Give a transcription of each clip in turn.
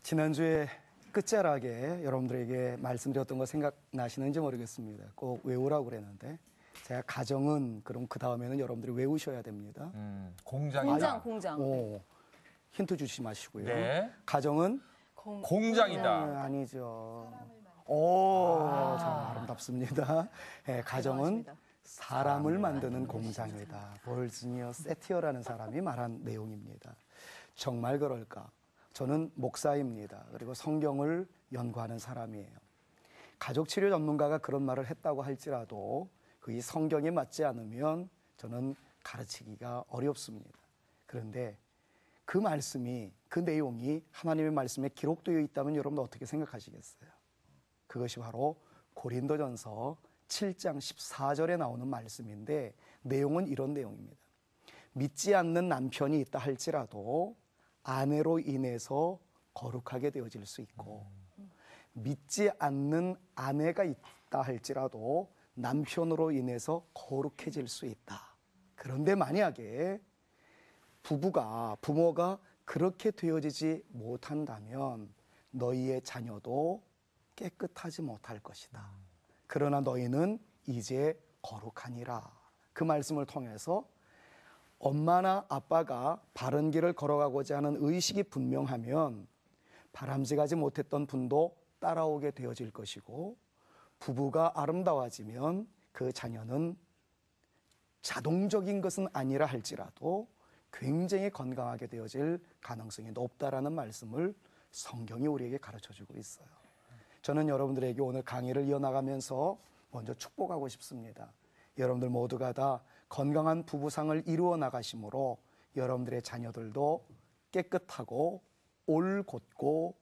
지난주에 끝자락에 여러분들에게 말씀드렸던 거 생각나시는지 모르겠습니다. 꼭 외우라고 그랬는데 제가 가정은 그럼 그 다음에는 여러분들이 외우셔야 됩니다. 공장이다. 공장. 오, 힌트 주시 마시고요. 네. 가정은 공장이다. 아니죠. 오, 참 아름답습니다. 네, 가정은 사람을 만드는 공장이다. 볼즈니어 세티어라는 사람이 말한 내용입니다. 정말 그럴까? 저는 목사입니다. 그리고 성경을 연구하는 사람이에요. 가족치료 전문가가 그런 말을 했다고 할지라도 그 성경에 맞지 않으면 저는 가르치기가 어렵습니다. 그런데 그 말씀이, 그 내용이 하나님의 말씀에 기록되어 있다면 여러분 어떻게 생각하시겠어요? 그것이 바로 고린도전서 7장 14절에 나오는 말씀인데 내용은 이런 내용입니다. 믿지 않는 남편이 있다 할지라도 아내로 인해서 거룩하게 되어질 수 있고 믿지 않는 아내가 있다 할지라도 남편으로 인해서 거룩해질 수 있다. 그런데 만약에 부모가 그렇게 되어지지 못한다면 너희의 자녀도 깨끗하지 못할 것이다. 그러나 너희는 이제 거룩하니라. 그 말씀을 통해서 엄마나 아빠가 바른 길을 걸어가고자 하는 의식이 분명하면 바람직하지 못했던 분도 따라오게 되어질 것이고 부부가 아름다워지면 그 자녀는 자동적인 것은 아니라 할지라도 굉장히 건강하게 되어질 가능성이 높다라는 말씀을 성경이 우리에게 가르쳐주고 있어요. 저는 여러분들에게 오늘 강의를 이어나가면서 먼저 축복하고 싶습니다. 여러분들 모두가 다 건강한 부부상을 이루어 나가심으로 여러분들의 자녀들도 깨끗하고 올곧고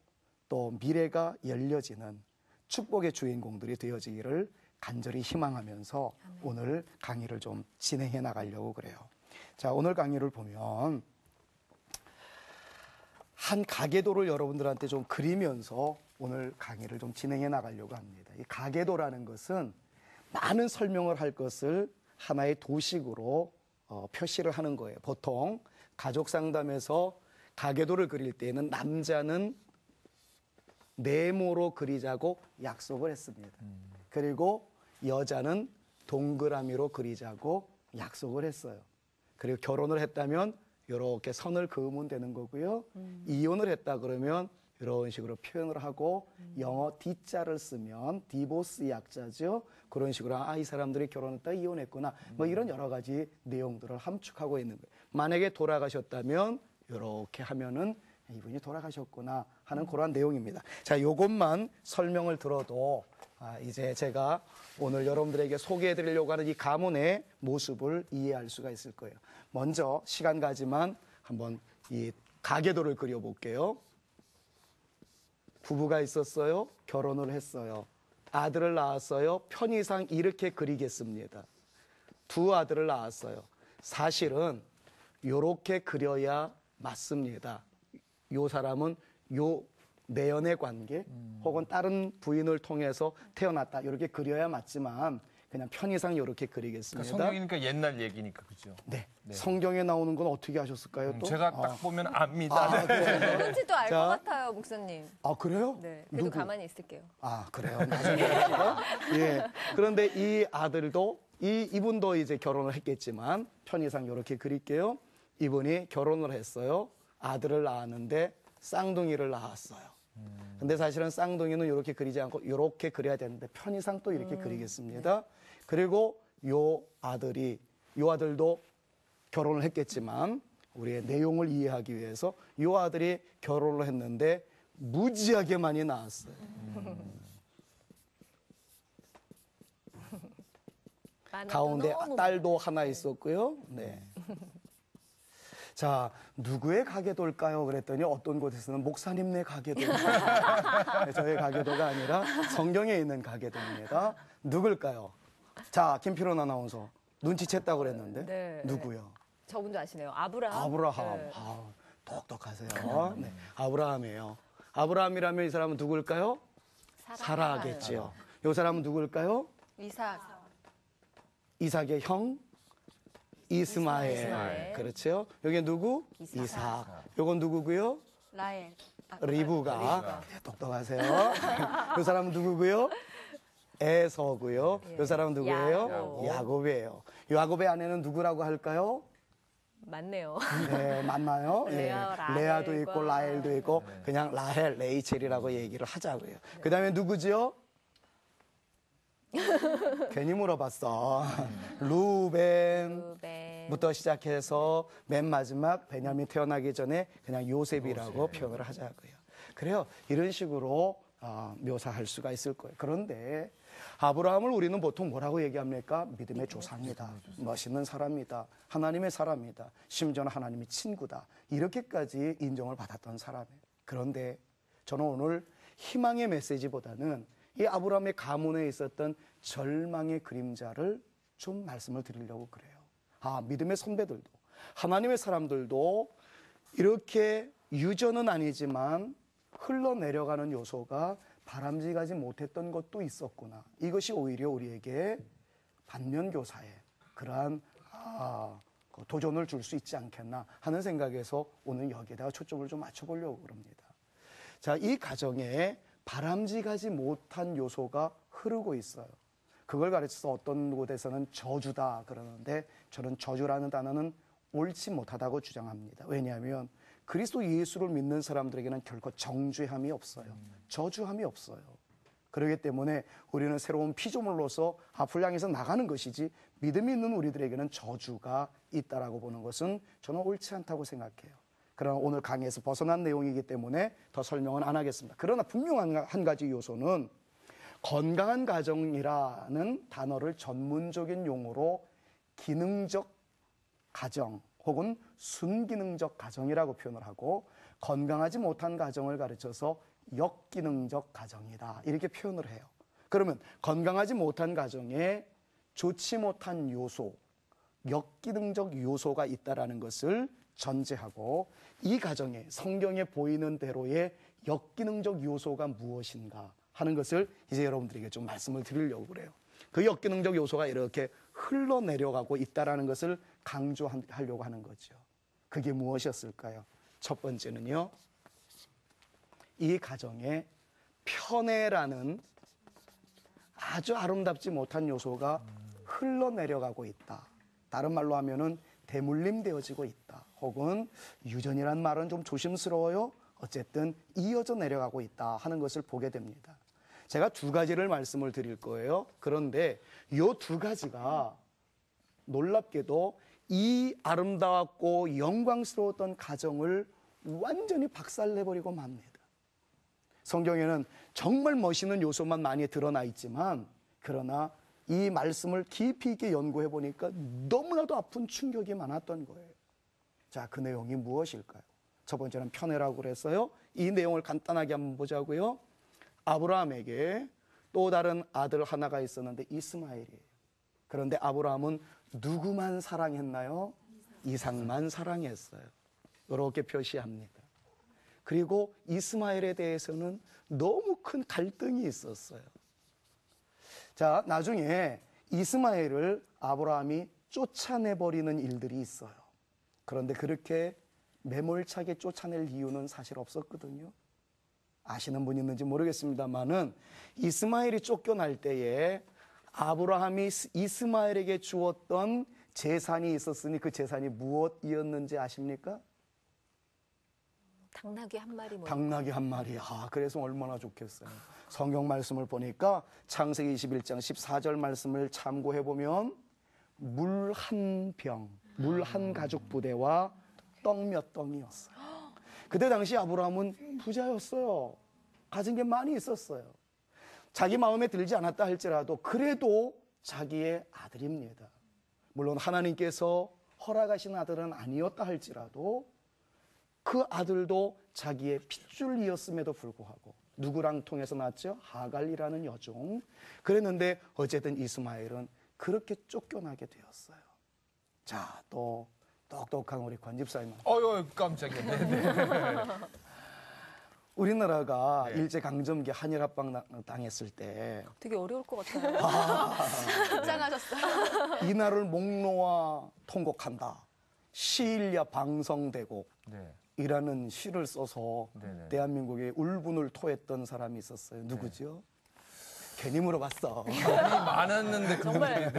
또 미래가 열려지는 축복의 주인공들이 되어지기를 간절히 희망하면서 오늘 강의를 좀 진행해 나가려고 그래요. 자, 오늘 강의를 보면 한 가계도를 여러분들한테 좀 그리면서 오늘 강의를 좀 진행해 나가려고 합니다. 이 가계도라는 것은 많은 설명을 할 것을 하나의 도식으로 표시를 하는 거예요. 보통 가족 상담에서 가계도를 그릴 때에는 남자는 네모로 그리자고 약속을 했습니다. 그리고 여자는 동그라미로 그리자고 약속을 했어요. 그리고 결혼을 했다면 이렇게 선을 그으면 되는 거고요. 이혼을 했다 그러면 이런 식으로 표현을 하고 영어 D자를 쓰면 디보스 약자죠. 그런 식으로 이 사람들이 결혼했다 이혼했구나. 뭐 이런 여러 가지 내용들을 함축하고 있는 거예요. 만약에 돌아가셨다면 이렇게 하면은 이분이 돌아가셨구나 하는 그런 내용입니다. 자, 요것만 설명을 들어도 이제 제가 오늘 여러분들에게 소개해 드리려고 하는 이 가문의 모습을 이해할 수가 있을 거예요. 먼저 시간 가지만 한번 이 가계도를 그려볼게요. 부부가 있었어요. 결혼을 했어요. 아들을 낳았어요. 편의상 이렇게 그리겠습니다. 두 아들을 낳았어요. 사실은 이렇게 그려야 맞습니다. 요 사람은 요 내연의 관계 혹은 다른 부인을 통해서 태어났다. 이렇게 그려야 맞지만 그냥 편의상 이렇게 그리겠습니다. 그러니까 성경이니까 옛날 얘기니까 그죠? 네. 성경에 나오는 건 어떻게 하셨을까요? 또? 제가 딱 보면 압니다. 누군지도 알 것 같아요, 목사님. 아, 그래요? 네. 그래도 가만히 있을게요. 아, 그래요? 나중에 예. 그런데 이 아들도 이분도 이제 결혼을 했겠지만 편의상 이렇게 그릴게요. 이분이 결혼을 했어요. 아들을 낳았는데 쌍둥이를 낳았어요. 근데 사실은 쌍둥이는 이렇게 그리지 않고 이렇게 그려야 되는데 편의상 또 이렇게 그리겠습니다. 그리고 요 아들도 결혼을 했겠지만 우리의 내용을 이해하기 위해서 요 아들이 결혼을 했는데 무지하게 많이 낳았어요. 가운데 딸도 하나 있었고요. 네. 자, 누구의 가계도일까요? 그랬더니 어떤 곳에서는 목사님네 가계도. 저의 가계도가 아니라 성경에 있는 가계도입니다. 누굴까요? 자, 김필원 아나운서. 눈치챘다고 그랬는데. 네. 누구요? 저분도 아시네요. 아브라함. 아브라함. 네. 똑똑하세요. 네. 아브라함이에요. 아브라함이라면 이 사람은 누굴까요? 사라겠지요. 이 사람은 누굴까요? 이삭의 형? 이스마엘. 이스마엘. 그렇죠. 여기 누구? 이삭. 요건 누구고요? 라헬. 리브가. 똑똑하세요. 그 사람은 누구고요? 에서고요. 이 사람은 누구예요? 야곱. 야곱이에요. 야곱의 아내는 누구라고 할까요? 맞네요. 네, 맞나요? 레아, 라헬과. 레아도 있고 라헬도 있고 그냥 라헬, 레이첼이라고 얘기를 하자고요. 그다음에 누구죠? 괜히 물어봤어. 루벤부터 루벤. 시작해서 맨 마지막 베냐민 태어나기 전에 그냥 요셉이라고 표현을 하자고요. 그래요. 이런 식으로 묘사할 수가 있을 거예요. 그런데 아브라함을 우리는 보통 뭐라고 얘기합니까? 믿음의 조상이다. 멋있는 사람이다. 하나님의 사람이다. 심지어는 하나님의 친구다. 이렇게까지 인정을 받았던 사람이에요. 그런데 저는 오늘 희망의 메시지보다는 이 아브라함의 가문에 있었던 절망의 그림자를 좀 말씀을 드리려고 그래요. 믿음의 선배들도 하나님의 사람들도 이렇게 유전은 아니지만 흘러내려가는 요소가 바람직하지 못했던 것도 있었구나. 이것이 오히려 우리에게 반면교사의 그러한 도전을 줄 수 있지 않겠나 하는 생각에서 오늘 여기에다가 초점을 좀 맞춰보려고 그럽니다. 자, 이 가정에 바람직하지 못한 요소가 흐르고 있어요. 그걸 가르쳐서 어떤 곳에서는 저주다 그러는데 저는 저주라는 단어는 옳지 못하다고 주장합니다. 왜냐하면 그리스도 예수를 믿는 사람들에게는 결코 정죄함이 없어요. 저주함이 없어요. 그렇기 때문에 우리는 새로운 피조물로서 앞을 향해서 나가는 것이지 믿음이 있는 우리들에게는 저주가 있다라고 보는 것은 저는 옳지 않다고 생각해요. 그러나 오늘 강의에서 벗어난 내용이기 때문에 더 설명은 안 하겠습니다. 그러나 분명한 한 가지 요소는 건강한 가정이라는 단어를 전문적인 용어로 기능적 가정 혹은 순기능적 가정이라고 표현을 하고 건강하지 못한 가정을 가르쳐서 역기능적 가정이다 이렇게 표현을 해요. 그러면 건강하지 못한 가정에 좋지 못한 요소, 역기능적 요소가 있다라는 것을 전제하고 이 가정에 성경에 보이는 대로의 역기능적 요소가 무엇인가 하는 것을 이제 여러분들에게 좀 말씀을 드리려고 그래요. 그 역기능적 요소가 이렇게 흘러내려가고 있다라는 것을 강조하려고 하는 거죠. 그게 무엇이었을까요? 첫 번째는요, 이 가정에 편애라는 아주 아름답지 못한 요소가 흘러내려가고 있다. 다른 말로 하면은 대물림되어지고 있다. 혹은 유전이란 말은 좀 조심스러워요. 어쨌든 이어져 내려가고 있다 하는 것을 보게 됩니다. 제가 두 가지를 말씀을 드릴 거예요. 그런데 이 두 가지가 놀랍게도 이 아름다웠고 영광스러웠던 가정을 완전히 박살내버리고 맙니다. 성경에는 정말 멋있는 요소만 많이 드러나 있지만 그러나 이 말씀을 깊이 있게 연구해 보니까 너무나도 아픈 충격이 많았던 거예요. 자, 그 내용이 무엇일까요? 첫 번째는 편애라고 그랬어요. 이 내용을 간단하게 한번 보자고요. 아브라함에게 또 다른 아들 하나가 있었는데 이스마엘이에요. 그런데 아브라함은 누구만 사랑했나요? 이삭만 사랑했어요. 이렇게 표시합니다. 그리고 이스마엘에 대해서는 너무 큰 갈등이 있었어요. 자, 나중에 이스마엘을 아브라함이 쫓아내버리는 일들이 있어요. 그런데 그렇게 매몰차게 쫓아낼 이유는 사실 없었거든요. 아시는 분 있는지 모르겠습니다만은 이스마엘이 쫓겨날 때에 아브라함이 이스마엘에게 주었던 재산이 있었으니 그 재산이 무엇이었는지 아십니까? 당나귀 한 마리 뭐. 당나귀 한 마리. 그래서 얼마나 좋겠어요. 성경 말씀을 보니까 창세기 21장 14절 말씀을 참고해 보면 물 한 병, 물 한 가죽 부대와 떡 몇 덩이었어요. 그때 당시 아브라함은 부자였어요. 가진 게 많이 있었어요. 자기 마음에 들지 않았다 할지라도 그래도 자기의 아들입니다. 물론 하나님께서 허락하신 아들은 아니었다 할지라도 그 아들도 자기의 핏줄이었음에도 불구하고 누구랑 통해서 낳았죠? 하갈이라는 여종. 그랬는데 어쨌든 이스마엘은 그렇게 쫓겨나게 되었어요. 자, 또 똑똑한 우리 권 집사님. 깜짝이야. 네네. 우리나라가 네. 일제강점기 한일합방 당했을 때 되게 어려울 것 같아요. 긴장하셨어요. 이 나라를 목놓아 통곡한다. 시일야 방성대곡이라는 네. 시를 써서 네네. 대한민국에 울분을 토했던 사람이 있었어요. 누구죠? 괜히 물어봤어. 많았는데 정말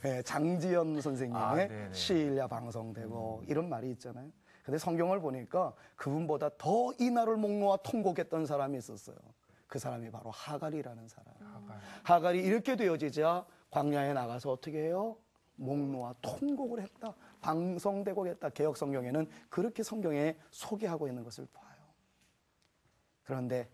네, 장지연 선생님의 아, 네네. 시일야 방성대곡 이런 말이 있잖아요. 근데 성경을 보니까 그분보다 더 이 나를 목놓아 통곡했던 사람이 있었어요. 그 사람이 바로 하갈이라는 사람. 하갈이 이렇게 되어지자 광야에 나가서 어떻게 해요? 목놓아 통곡을 했다. 방성대곡했다. 개역 성경에는 그렇게 성경에 소개하고 있는 것을 봐요. 그런데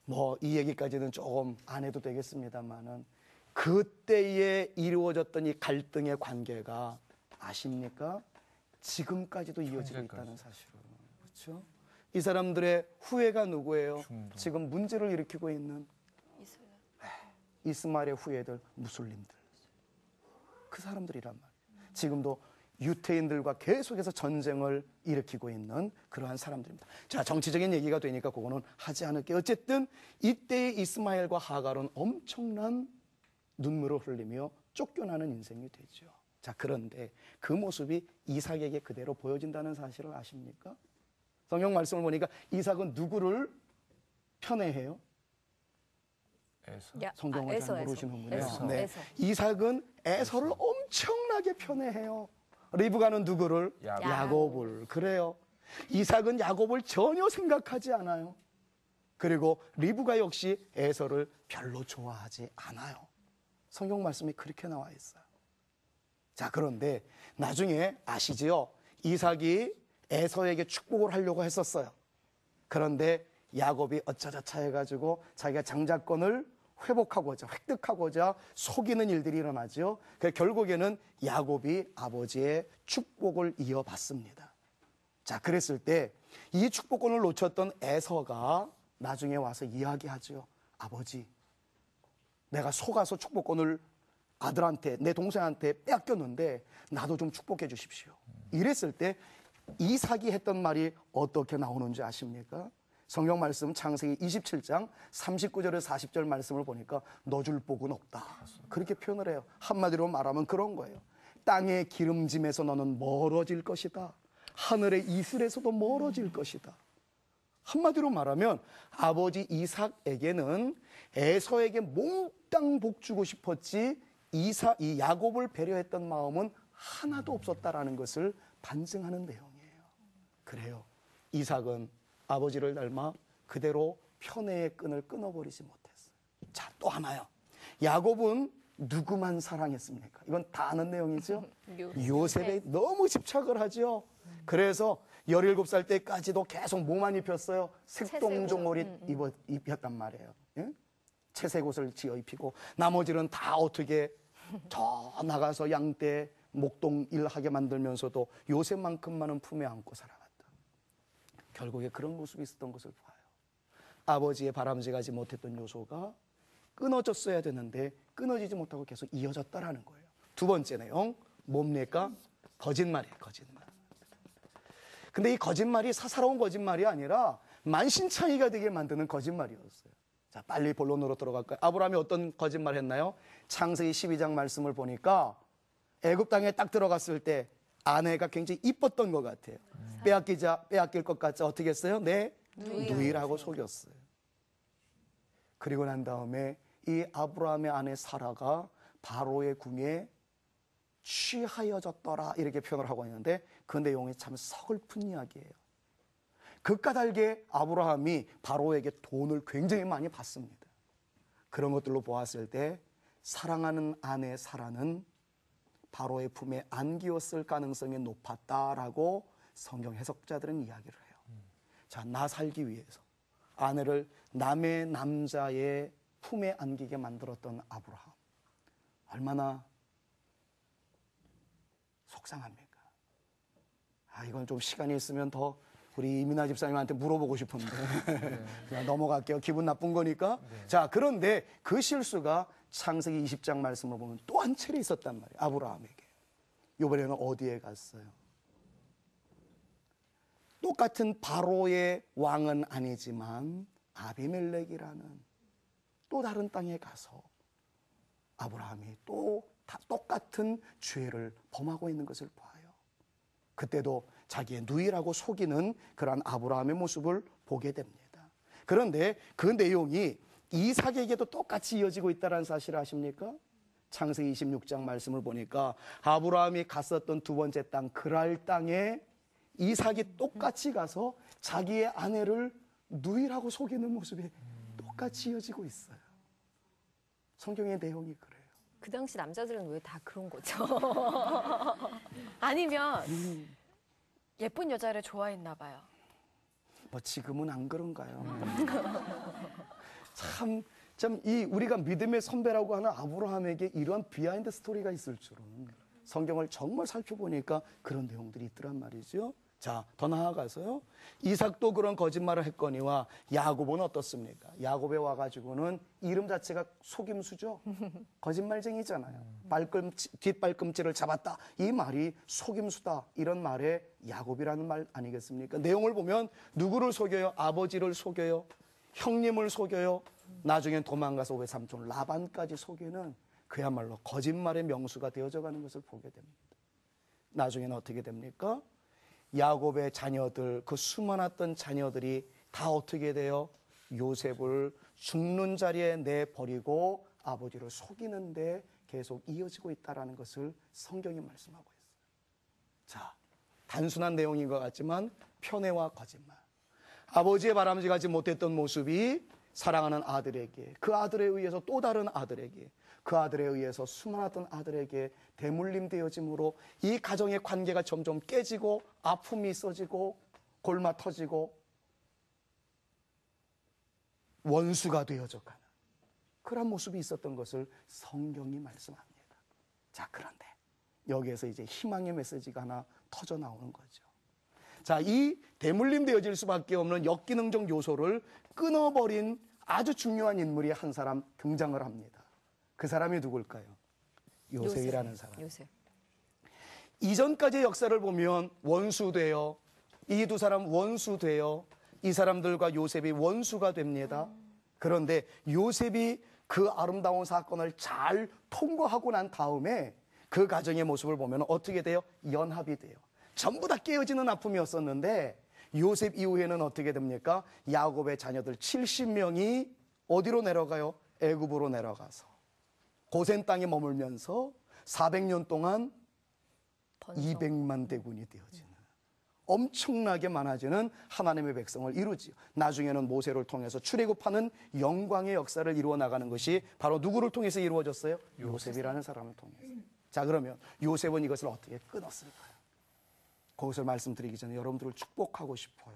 뭐 이 얘기까지는 조금 안 해도 되겠습니다만은 그때에 이루어졌던 이 갈등의 관계가 아십니까? 지금까지도 이어지고 있다는 사실을. 그렇죠? 이 사람들의 후예가 누구예요? 지금 문제를 일으키고 있는 이스마엘의 후예들, 무슬림들. 그 사람들이란 말이에요. 지금도 유태인들과 계속해서 전쟁을 일으키고 있는 그러한 사람들입니다. 자, 정치적인 얘기가 되니까 그거는 하지 않을게요. 어쨌든 이때의 이스마엘과 하갈은 엄청난 눈물을 흘리며 쫓겨나는 인생이 되죠. 자, 그런데 그 모습이 이삭에게 그대로 보여진다는 사실을 아십니까? 성경 말씀을 보니까 이삭은 누구를 편애해요? 성경을 잘 모르시는군요. 에서. 이삭은 에서를 엄청나게 편애해요. 리브가는 누구를? 야곱을. 그래요. 이삭은 야곱을 전혀 생각하지 않아요. 그리고 리브가 역시 에서를 별로 좋아하지 않아요. 성경 말씀이 그렇게 나와 있어요. 자, 그런데 나중에 아시지요? 이삭이 에서에게 축복을 하려고 했었어요. 그런데 야곱이 어쩌저쩌 해가지고 자기가 장자권을 회복하고자, 획득하고자 속이는 일들이 일어나죠. 결국에는 야곱이 아버지의 축복을 이어받습니다. 자, 그랬을 때 이 축복권을 놓쳤던 에서가 나중에 와서 이야기하죠. 아버지, 내가 속아서 축복권을 아들한테, 내 동생한테 빼앗겼는데 나도 좀 축복해 주십시오. 이랬을 때 이삭이 했던 말이 어떻게 나오는지 아십니까? 성경 말씀 창세기 27장 39절에서 40절 말씀을 보니까 너 줄 복은 없다. 그렇게 표현을 해요. 한마디로 말하면 그런 거예요. 땅의 기름짐에서 너는 멀어질 것이다. 하늘의 이슬에서도 멀어질 것이다. 한마디로 말하면 아버지 이삭에게는 에서에게 몽땅 복 주고 싶었지 이 야곱을 배려했던 마음은 하나도 없었다라는 것을 반증하는 내용이에요. 그래요. 이삭은 아버지를 닮아 그대로 편애의 끈을 끊어버리지 못했어요. 자, 또 하나요. 야곱은 누구만 사랑했습니까? 이건 다 아는 내용이죠. 요셉에 너무 집착을 하죠. 그래서 17살 때까지도 계속 뭐만 입혔어요? 색동종 옷 입혔단 말이에요. 예? 채색 옷을 지어 입히고 나머지는 다 어떻게 저 나가서 양떼 목동 일하게 만들면서도 요셉만큼만은 품에 안고 살아갔다. 결국에 그런 모습이 있었던 것을 봐요. 아버지의 바람직하지 못했던 요소가 끊어졌어야 되는데 끊어지지 못하고 계속 이어졌다라는 거예요. 두 번째 내용 뭡니까? 거짓말이에요. 거짓말. 근데 이 거짓말이 사사로운 거짓말이 아니라 만신창이가 되게 만드는 거짓말이었어요. 자, 빨리 본론으로 들어갈까요? 아브라함이 어떤 거짓말 했나요? 창세기 12장 말씀을 보니까 애굽 땅에 딱 들어갔을 때 아내가 굉장히 이뻤던 것 같아요. 빼앗길 것 같자 어떻게 했어요? 네, 누이라고 속였어요. 그리고 난 다음에 이 아브라함의 아내 사라가 바로의 궁에 취하여졌더라 이렇게 표현을 하고 있는데 그 내용이 참 서글픈 이야기예요. 그까닭에 아브라함이 바로에게 돈을 굉장히 많이 받습니다. 그런 것들로 보았을 때 사랑하는 아내 사라는 바로의 품에 안기었을 가능성이 높았다라고 성경 해석자들은 이야기를 해요. 자, 나 살기 위해서 아내를 남의 남자의 품에 안기게 만들었던 아브라함. 얼마나 속상합니까? 이건 좀 시간이 있으면 더 우리 이민아 집사님한테 물어보고 싶은데 그냥 넘어갈게요. 기분 나쁜 거니까. 자, 그런데 그 실수가 창세기 20장 말씀을 보면 또 한 차례 있었단 말이에요. 아브라함에게. 이번에는 어디에 갔어요? 똑같은 바로의 왕은 아니지만 아비멜렉이라는 또 다른 땅에 가서 아브라함이 또 똑같은 죄를 범하고 있는 것을 봐요. 그때도 자기의 누이라고 속이는 그러한 아브라함의 모습을 보게 됩니다. 그런데 그 내용이 이삭에게도 똑같이 이어지고 있다는 사실을 아십니까? 창세기 26장 말씀을 보니까 아브라함이 갔었던 두 번째 땅 그랄 땅에 이삭이 똑같이 가서 자기의 아내를 누이라고 속이는 모습이 똑같이 이어지고 있어요. 성경의 내용이 그래요. 그 당시 남자들은 왜 다 그런 거죠? 아니면 예쁜 여자를 좋아했나 봐요. 뭐 지금은 안 그런가요? 참 우리가 믿음의 선배라고 하는 아브라함에게 이러한 비하인드 스토리가 있을 줄은 성경을 정말 살펴보니까 그런 내용들이 있더란 말이죠. 자, 더 나아가서요. 이삭도 그런 거짓말을 했거니와 야곱은 어떻습니까? 야곱에 와가지고는 이름 자체가 속임수죠. 거짓말쟁이잖아요. 뒷발꿈치를 잡았다. 이 말이 속임수다. 이런 말에 야곱이라는 말 아니겠습니까? 내용을 보면 누구를 속여요? 아버지를 속여요. 형님을 속여요. 나중엔 도망가서 외삼촌 라반까지 속이는 그야말로 거짓말의 명수가 되어져 가는 것을 보게 됩니다. 나중에는 어떻게 됩니까? 야곱의 자녀들, 그 수많았던 자녀들이 다 어떻게 돼요? 요셉을 죽는 자리에 내버리고 아버지를 속이는데 계속 이어지고 있다는 것을 성경이 말씀하고 있어요. 자, 단순한 내용인 것 같지만 편애와 거짓말. 아버지의 바람직하지 못했던 모습이 사랑하는 아들에게, 그 아들에 의해서 또 다른 아들에게, 그 아들에 의해서 수많았던 아들에게 대물림 되어짐으로 이 가정의 관계가 점점 깨지고 아픔이 있어지고 골마 터지고 원수가 되어져 가는 그런 모습이 있었던 것을 성경이 말씀합니다. 자, 그런데 여기에서 이제 희망의 메시지가 하나 터져 나오는 거죠. 자, 이 대물림 되어질 수밖에 없는 역기능적 요소를 끊어버린 아주 중요한 인물이 한 사람 등장을 합니다. 그 사람이 누굴까요? 요셉이라는 사람. 요셉. 이전까지의 역사를 보면 원수돼요. 이 두 사람 원수돼요. 이 사람들과 요셉이 원수가 됩니다. 그런데 요셉이 그 아름다운 사건을 잘 통과하고 난 다음에 그 가정의 모습을 보면 어떻게 돼요? 연합이 돼요. 전부 다 깨어지는 아픔이었었는데 요셉 이후에는 어떻게 됩니까? 야곱의 자녀들 70명이 어디로 내려가요? 애굽으로 내려가서 고센 땅에 머물면서 400년 동안 200만 대군이 되어지는 엄청나게 많아지는 하나님의 백성을 이루지요. 나중에는 모세를 통해서 출애굽하는 영광의 역사를 이루어 나가는 것이 바로 누구를 통해서 이루어졌어요? 요셉이라는 사람을 통해서. 자, 그러면 요셉은 이것을 어떻게 끊었을까요? 그것을 말씀드리기 전에 여러분들을 축복하고 싶어요.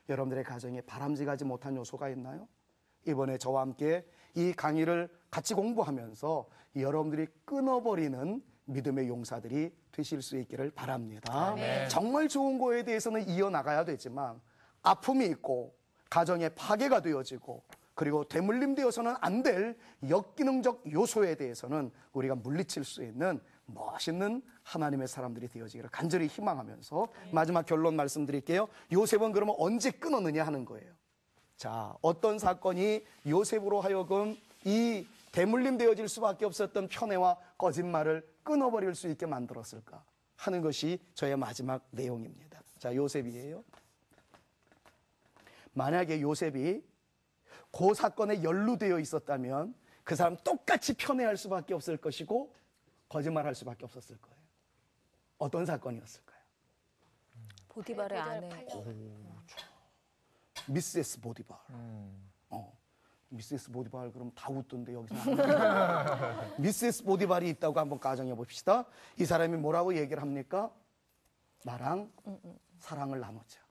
여러분들의 가정에 바람직하지 못한 요소가 있나요? 이번에 저와 함께 이 강의를 같이 공부하면서 여러분들이 끊어버리는 믿음의 용사들이 되실 수 있기를 바랍니다. 네. 정말 좋은 거에 대해서는 이어나가야 되지만 아픔이 있고 가정에 파괴가 되어지고 그리고 되물림되어서는 안 될 역기능적 요소에 대해서는 우리가 물리칠 수 있는 멋있는 하나님의 사람들이 되어지기를 간절히 희망하면서 마지막 결론 말씀드릴게요. 요셉은 그러면 언제 끊었느냐 하는 거예요. 자, 어떤 사건이 요셉으로 하여금 이 대물림 되어질 수밖에 없었던 편애와 거짓말을 끊어버릴 수 있게 만들었을까 하는 것이 저의 마지막 내용입니다. 자, 요셉이에요. 만약에 요셉이 그 사건에 연루되어 있었다면 그 사람 똑같이 편애할 수밖에 없을 것이고 거짓말할 수밖에 없었을 거예요. 어떤 사건이었을까요? 보디발의 아내. 미세스 보디발. 미세스 보디발 그럼 다 웃던데 여기서 미세스 보디발이 있다고 한번 가정해 봅시다. 이 사람이 뭐라고 얘기를 합니까? 나랑 사랑을 나누자.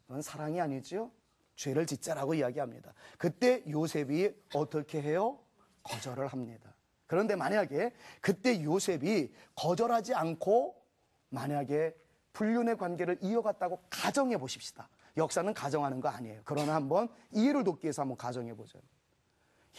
그건 사랑이 아니죠. 죄를 짓자라고 이야기합니다. 그때 요셉이 어떻게 해요? 거절을 합니다. 그런데 만약에 그때 요셉이 거절하지 않고 만약에 불륜의 관계를 이어갔다고 가정해 보십시다. 역사는 가정하는 거 아니에요. 그러나 한번 이해를 돕기 위해서 한번 가정해 보죠.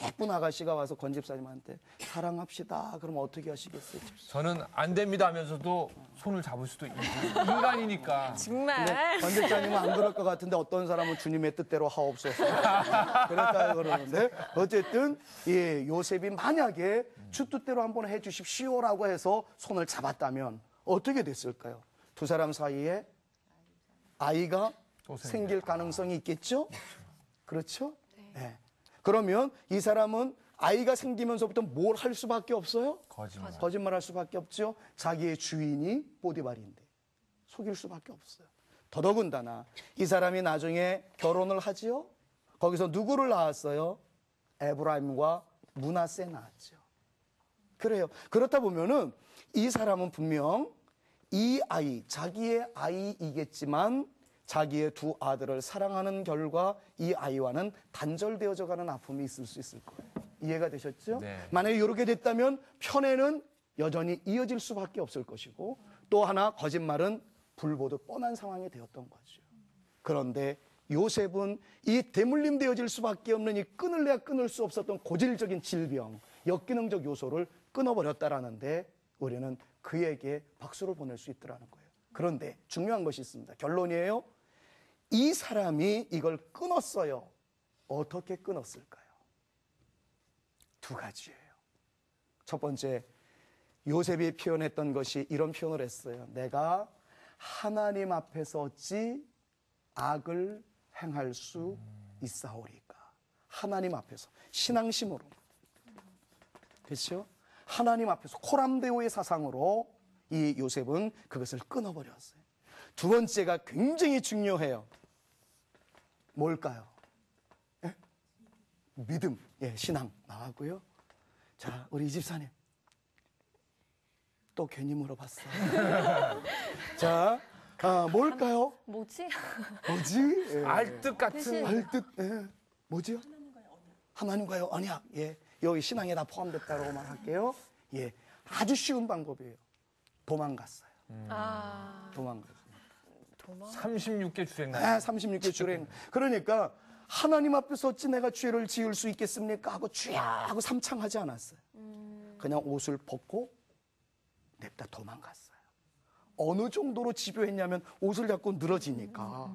예쁜 아가씨가 와서 권 집사님한테 사랑합시다. 그럼 어떻게 하시겠어요? 저는 안 됩니다 하면서도 손을 잡을 수도 있고 인간이니까. 정말. 근데 권 집사님은 안 그럴 것 같은데 어떤 사람은 주님의 뜻대로 하옵소서. 그랬다 그러는데 어쨌든 예, 요셉이 만약에 주 뜻대로 한번 해주십시오라고 해서 손을 잡았다면 어떻게 됐을까요? 두 사람 사이에 아이가 또 생길 가능성이 있겠죠? 그렇죠? 네. 그러면 이 사람은 아이가 생기면서부터 뭘 할 수밖에 없어요? 거짓말할 수밖에 없죠. 자기의 주인이 보디발인데 속일 수밖에 없어요. 더더군다나 이 사람이 나중에 결혼을 하지요. 거기서 누구를 낳았어요? 에브라임과 므낫세 낳았죠. 그래요. 그렇다 보면은 이 사람은 분명 이 아이, 자기의 아이이겠지만 자기의 두 아들을 사랑하는 결과 이 아이와는 단절되어져 가는 아픔이 있을 수 있을 거예요. 이해가 되셨죠? 네. 만약에 이렇게 됐다면 편애는 여전히 이어질 수밖에 없을 것이고 또 하나 거짓말은 불보듯 뻔한 상황이 되었던 거죠. 그런데 요셉은 이 대물림 되어질 수밖에 없는 이 끊을래야 끊을 수 없었던 고질적인 질병, 역기능적 요소를 끊어버렸다라는데 우리는 그에게 박수를 보낼 수 있더라는 거예요. 그런데 중요한 것이 있습니다. 결론이에요. 이 사람이 이걸 끊었어요. 어떻게 끊었을까요? 두 가지예요. 첫 번째, 요셉이 표현했던 것이 이런 표현을 했어요. 내가 하나님 앞에서 어찌 악을 행할 수 있사오리까. 하나님 앞에서 신앙심으로, 그렇죠? 하나님 앞에서 코람데오의 사상으로 이 요셉은 그것을 끊어버렸어요. 두 번째가 굉장히 중요해요. 뭘까요? 예? 믿음, 예, 신앙 나왔고요. 자, 우리 이 집사님 또 괜히 물어봤어요. 자, 뭘까요? 뭐지? 뭐지? 예. 알뜻 같은 알듯, 예. 뭐죠? 하나님과의 언약. 예. 여기 신앙에 다 포함됐다고 말할게요. 예. 아주 쉬운 방법이에요. 도망갔어요. 도망갔어요. 36개 주행 아, 36개 주행. 그러니까 하나님 앞에서 어찌 내가 죄를 지을 수 있겠습니까? 하고 주야 하고 삼창하지 않았어요. 그냥 옷을 벗고 냅다 도망갔어요. 어느 정도로 집요했냐면 옷을 잡고 늘어지니까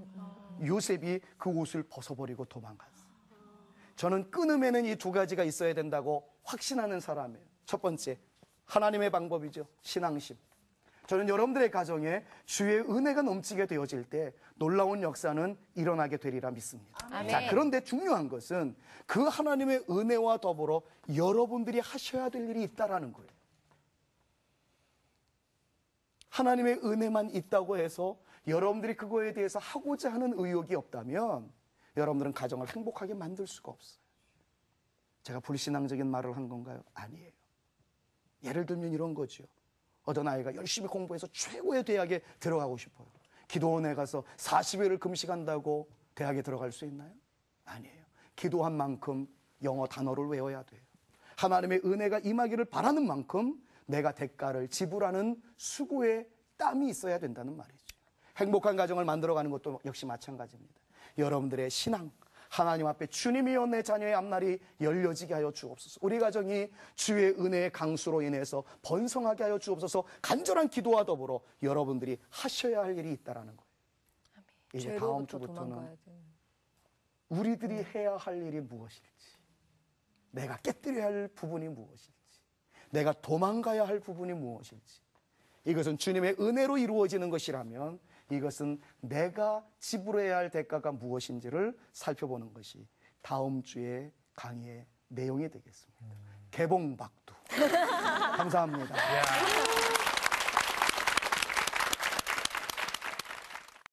요셉이 그 옷을 벗어버리고 도망갔어요. 저는 끊음에는 이 두 가지가 있어야 된다고 확신하는 사람이에요. 첫 번째, 하나님의 방법이죠. 신앙심. 저는 여러분들의 가정에 주의 은혜가 넘치게 되어질 때 놀라운 역사는 일어나게 되리라 믿습니다. 아멘. 자, 그런데 중요한 것은 그 하나님의 은혜와 더불어 여러분들이 하셔야 될 일이 있다라는 거예요. 하나님의 은혜만 있다고 해서 여러분들이 그거에 대해서 하고자 하는 의욕이 없다면 여러분들은 가정을 행복하게 만들 수가 없어요. 제가 불신앙적인 말을 한 건가요? 아니에요. 예를 들면 이런 거죠. 어떤 아이가 열심히 공부해서 최고의 대학에 들어가고 싶어요. 기도원에 가서 40일을 금식한다고 대학에 들어갈 수 있나요? 아니에요. 기도한 만큼 영어 단어를 외워야 돼요. 하나님의 은혜가 임하기를 바라는 만큼 내가 대가를 지불하는 수고의 땀이 있어야 된다는 말이죠. 행복한 가정을 만들어가는 것도 역시 마찬가지입니다. 여러분들의 신앙, 하나님 앞에 주님이여 내 자녀의 앞날이 열려지게 하여 주옵소서. 우리 가정이 주의 은혜의 강수로 인해서 번성하게 하여 주옵소서. 간절한 기도와 더불어 여러분들이 하셔야 할 일이 있다라는 거예요. 이제 다음 죄로부터 주부터는 도망가야 돼. 우리들이 해야 할 일이 무엇일지, 내가 깨뜨려야 할 부분이 무엇일지, 내가 도망가야 할 부분이 무엇일지, 이것은 주님의 은혜로 이루어지는 것이라면 이것은 내가 지불해야 할 대가가 무엇인지를 살펴보는 것이 다음 주의 강의의 내용이 되겠습니다. 개봉박두. 감사합니다.